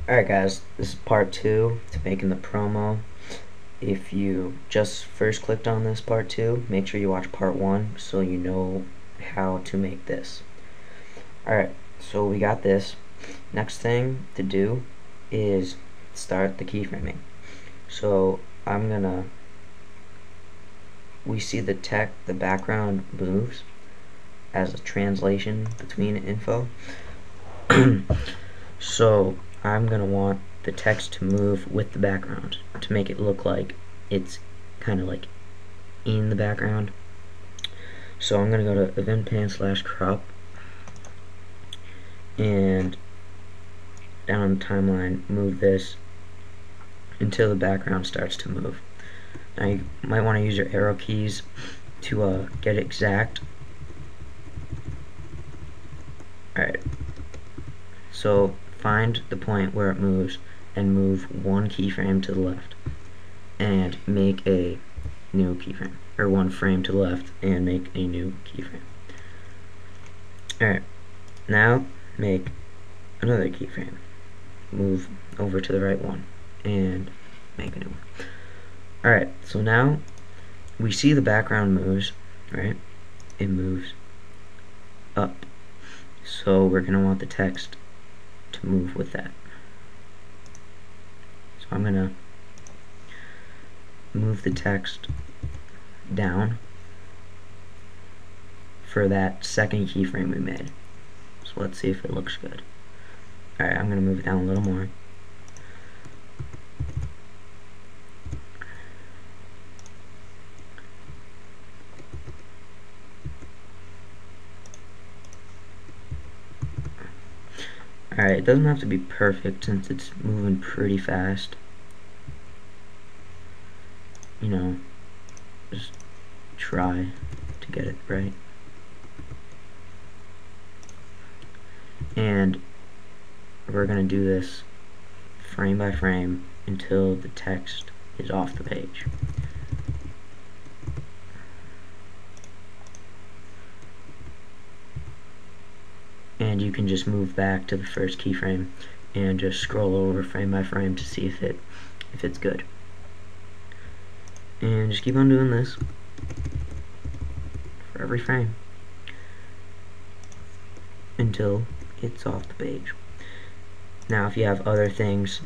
Alright guys, this is part 2 to making the promo. If you just first clicked on this part 2, make sure you watch part 1 so you know how to make this. Alright, so we got this. Next thing to do is start the keyframing. So we see the background moves as a translation between info. So I'm going to want the text to move with the background to make it look like it's kind of like in the background. So I'm going to go to event pan / crop and down the timeline move this until the background starts to move. Now you might want to use your arrow keys to get it exact. Alright, so find the point where it moves and move one keyframe to the left and make a new keyframe, or one frame to the left and make a new keyframe. Alright, now make another keyframe, move over to the right one and make a new one. Alright, so now we see the background moves, right? It moves up. So we're going to want the text to move with that. So I'm going to move the text down for that second keyframe we made. So let's see if it looks good. Alright, I'm going to move it down a little more. Alright, it doesn't have to be perfect since it's moving pretty fast. You know, just try to get it right. And we're going to do this frame by frame until the text is off the page. And you can just move back to the first keyframe and just scroll over frame by frame to see if it's good. And just keep on doing this for every frame until it's off the page. Now if you have other things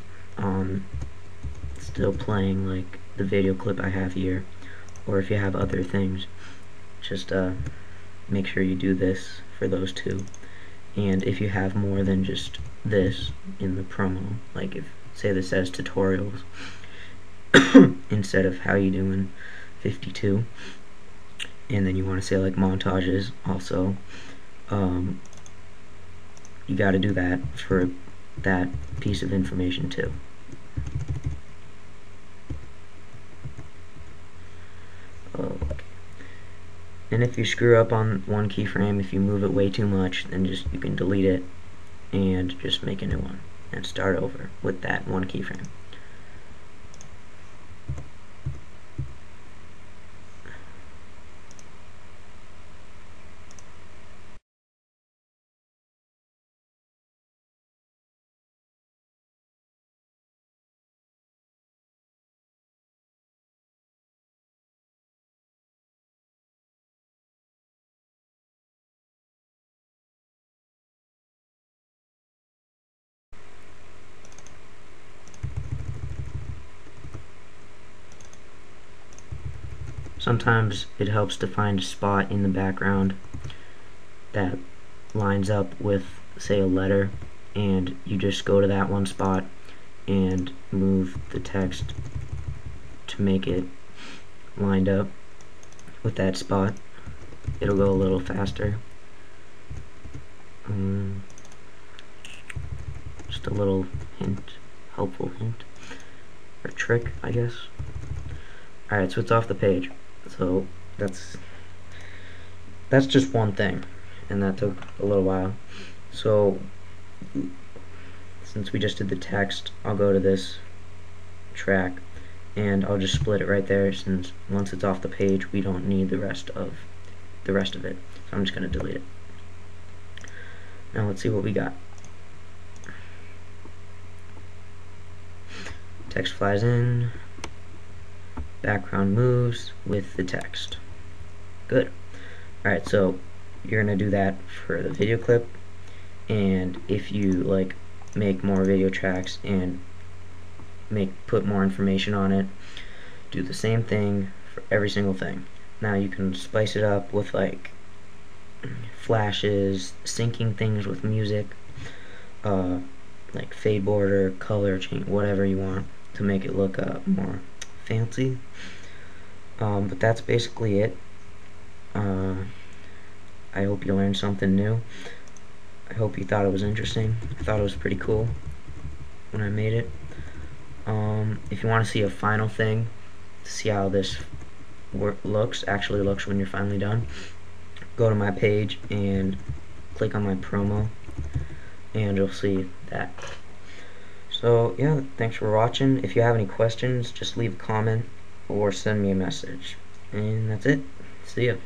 still playing, like the video clip I have here, or if you have other things, just make sure you do this for those two. And if you have more than just this in the promo, like if, say this says tutorials instead of how you doing 52, and then you want to say like montages also, you got to do that for that piece of information too. Okay. And if you screw up on one keyframe, if you move it way too much, then you can delete it and just make a new one and start over with that one keyframe. Sometimes it helps to find a spot in the background that lines up with, say, a letter, and you just go to that one spot and move the text to make it lined up with that spot. It'll go a little faster. Just a little hint, helpful hint, or trick, I guess. Alright, so it's off the page. So that's just one thing, and that took a little while. So since we just did the text, I'll go to this track and I'll just split it right there, since once it's off the page we don't need the rest of it. So I'm just going to delete it. Now let's see what we got. text flies in, background moves with the text. Good. Alright, so you're gonna do that for the video clip, and if you like make more video tracks and put more information on it, do the same thing for every single thing. Now you can spice it up with like flashes, syncing things with music, like fade border, color change, whatever you want to make it look more fancy. But that's basically it. I hope you learned something new. I hope you thought it was interesting. I thought it was pretty cool when I made it. If you want to see a final thing, to see how this actually looks when you're finally done, go to my page and click on my promo, and you'll see that. So yeah, thanks for watching. If you have any questions, just leave a comment or send me a message. And that's it. See ya.